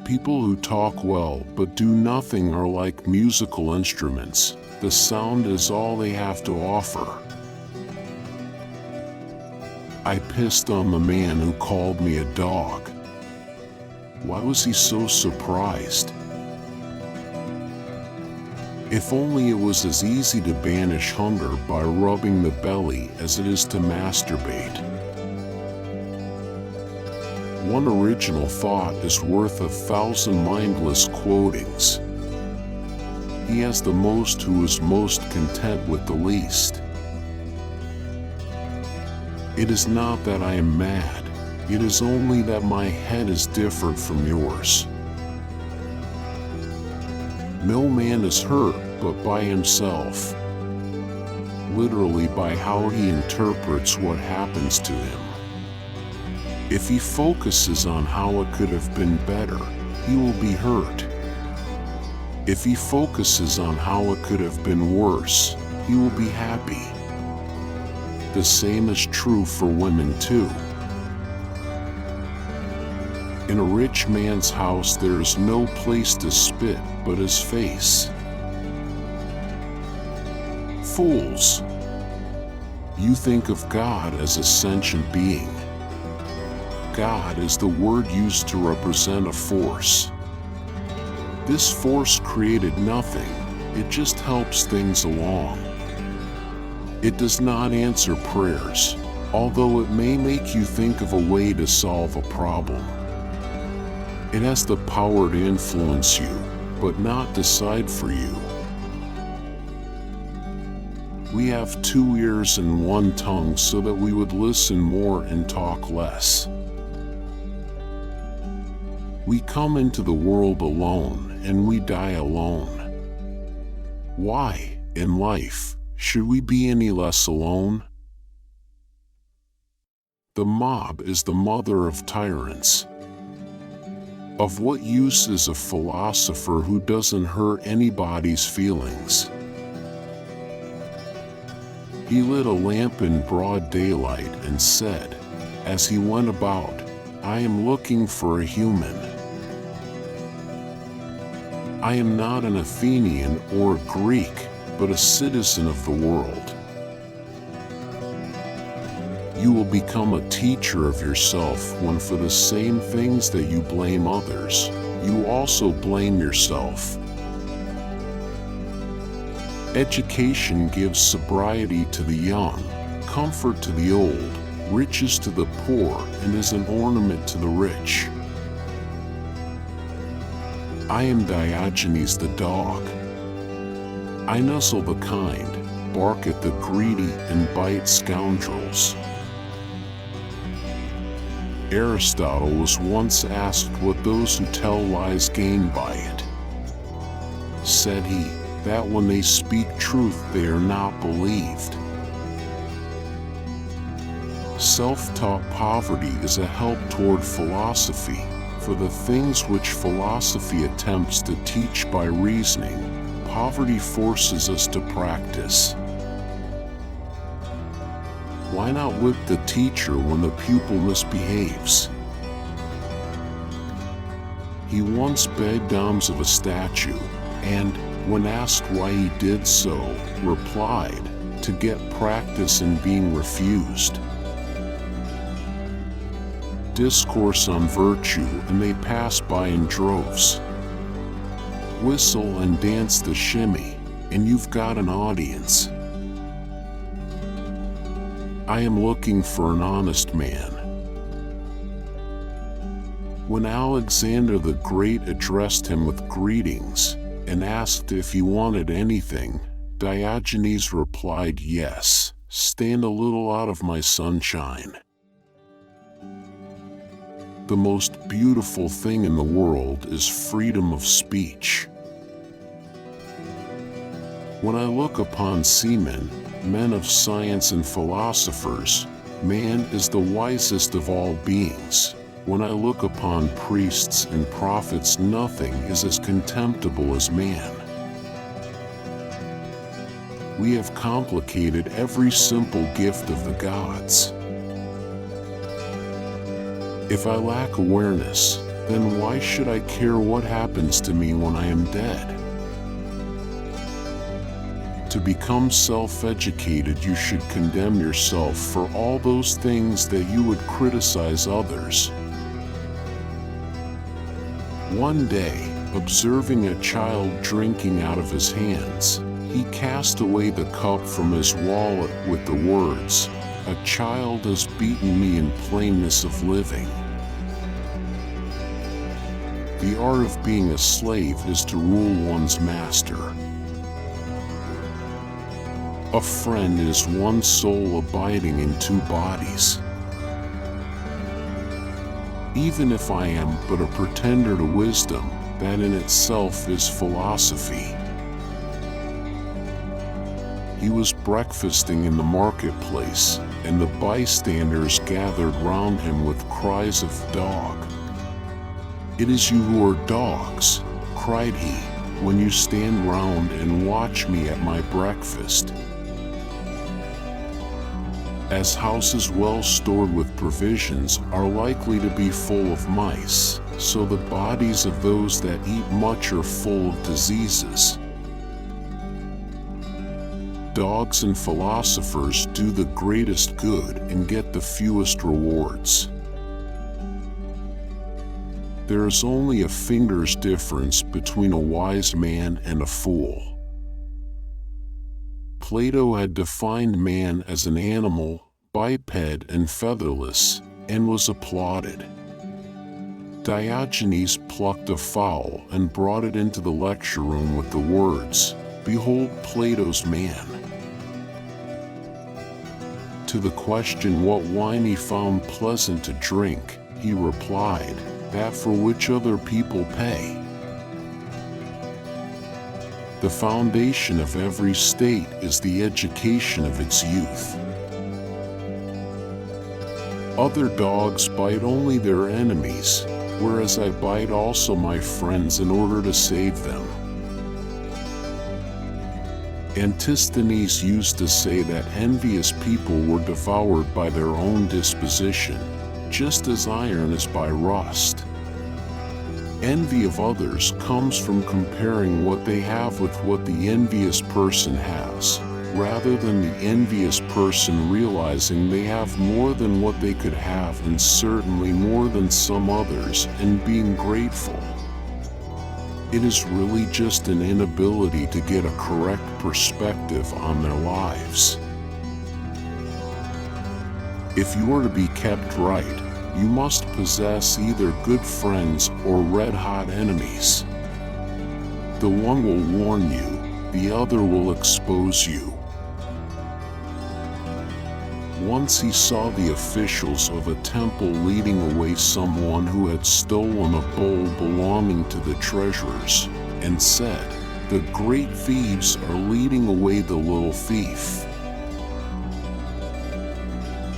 People who talk well but do nothing are like musical instruments. The sound is all they have to offer. I pissed on the man who called me a dog. Why was he so surprised? If only it was as easy to banish hunger by rubbing the belly as it is to masturbate. One original thought is worth 1,000 mindless quotings. He has the most who is most content with the least. It is not that I am mad, it is only that my head is different from yours. No man is hurt but by himself, literally by how he interprets what happens to him. If he focuses on how it could have been better, he will be hurt. If he focuses on how it could have been worse, he will be happy. The same is true for women too. In a rich man's house there is no place to spit but his face. Fools! You think of God as a sentient being. God is the word used to represent a force. This force created nothing, it just helps things along. It does not answer prayers, although it may make you think of a way to solve a problem. It has the power to influence you, but not decide for you. We have 2 ears and 1 tongue so that we would listen more and talk less. We come into the world alone and we die alone. Why, in life, should we be any less alone? The mob is the mother of tyrants. Of what use is a philosopher who doesn't hurt anybody's feelings? He lit a lamp in broad daylight and said, as he went about, I am looking for a human. I am not an Athenian or a Greek, but a citizen of the world. You will become a teacher of yourself when for the same things that you blame others, you also blame yourself. Education gives sobriety to the young, comfort to the old, riches to the poor, and is an ornament to the rich. I am Diogenes the dog. I nuzzle the kind, bark at the greedy, and bite scoundrels. Aristotle was once asked what those who tell lies gain by it. Said he, that when they speak truth they are not believed. Self-taught poverty is a help toward philosophy, for the things which philosophy attempts to teach by reasoning, poverty forces us to practice. Why not whip the teacher when the pupil misbehaves? He once begged alms of a statue, and, when asked why he did so, replied, to get practice in being refused. Discourse on virtue and they pass by in droves. Whistle and dance the shimmy, and you've got an audience. I am looking for an honest man. When Alexander the Great addressed him with greetings and asked if he wanted anything, Diogenes replied, yes, stand a little out of my sunshine. The most beautiful thing in the world is freedom of speech. When I look upon seamen, men of science and philosophers, man is the wisest of all beings. When I look upon priests and prophets, nothing is as contemptible as man. We have complicated every simple gift of the gods. If I lack awareness, then why should I care what happens to me when I am dead? To become self-educated, you should condemn yourself for all those things that you would criticize others. One day, observing a child drinking out of his hands, he cast away the cup from his wallet with the words, "A child has beaten me in plainness of living." The art of being a slave is to rule one's master. A friend is one soul abiding in two bodies. Even if I am but a pretender to wisdom, that in itself is philosophy. He was breakfasting in the marketplace, and the bystanders gathered round him with cries of "Dog! It is you who are dogs," cried he, "when you stand round and watch me at my breakfast." As houses well stored with provisions are likely to be full of mice, so the bodies of those that eat much are full of diseases. Dogs and philosophers do the greatest good and get the fewest rewards. There is only a finger's difference between a wise man and a fool. Plato had defined man as an animal, biped and featherless, and was applauded. Diogenes plucked a fowl and brought it into the lecture room with the words, "Behold Plato's man." To the question what wine he found pleasant to drink, he replied, "That for which other people pay." The foundation of every state is the education of its youth. Other dogs bite only their enemies, whereas I bite also my friends in order to save them. Antisthenes used to say that envious people were devoured by their own disposition, just as iron is by rust. Envy of others comes from comparing what they have with what the envious person has, rather than the envious person realizing they have more than what they could have and certainly more than some others and being grateful. It is really just an inability to get a correct perspective on their lives. If you are to be kept right, you must possess either good friends or red-hot enemies. The one will warn you, the other will expose you. Once he saw the officials of a temple leading away someone who had stolen a bowl belonging to the treasurers, and said, "The great thieves are leading away the little thief."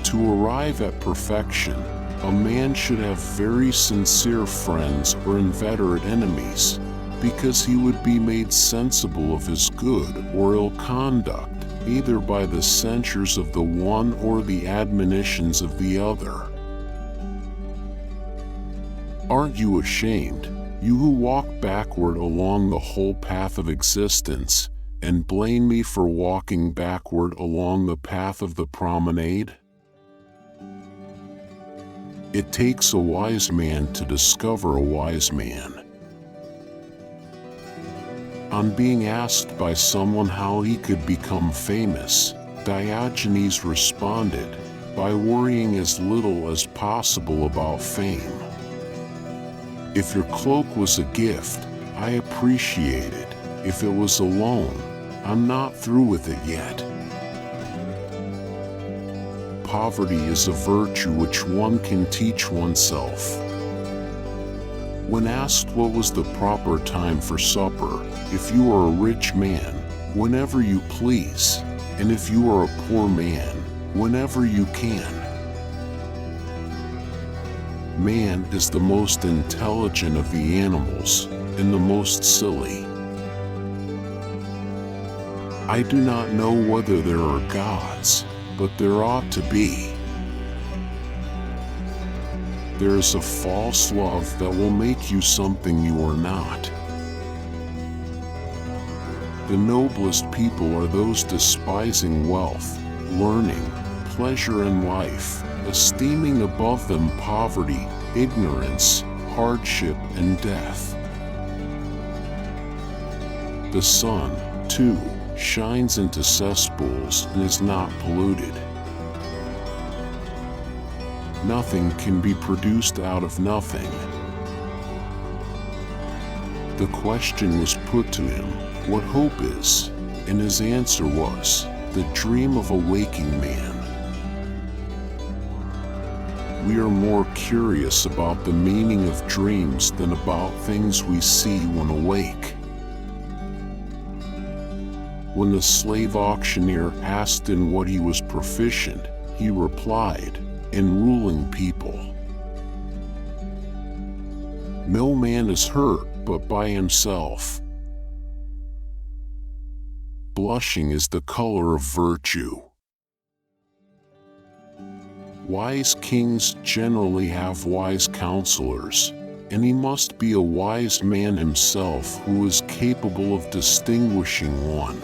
To arrive at perfection, a man should have very sincere friends or inveterate enemies, because he would be made sensible of his good or ill conduct, either by the censures of the one or the admonitions of the other. Aren't you ashamed, you who walk backward along the whole path of existence, and blame me for walking backward along the path of the promenade? It takes a wise man to discover a wise man. On being asked by someone how he could become famous, Diogenes responded, "By worrying as little as possible about fame." If your cloak was a gift, I appreciate it. If it was a loan, I'm not through with it yet. Poverty is a virtue which one can teach oneself. When asked what was the proper time for supper, if you are a rich man, whenever you please, and if you are a poor man, whenever you can. Man is the most intelligent of the animals, and the most silly. I do not know whether there are gods, but there ought to be. There is a false love that will make you something you are not. The noblest people are those despising wealth, learning, pleasure and life, esteeming above them poverty, ignorance, hardship and death. The sun, too, shines into cesspools and is not polluted. Nothing can be produced out of nothing. The question was put to him, what hope is? And his answer was, the dream of a waking man. We are more curious about the meaning of dreams than about things we see when awake. When the slave auctioneer asked in what he was proficient, he replied, in ruling people. No man is hurt but by himself. Blushing is the color of virtue. Wise kings generally have wise counselors, and he must be a wise man himself who is capable of distinguishing one.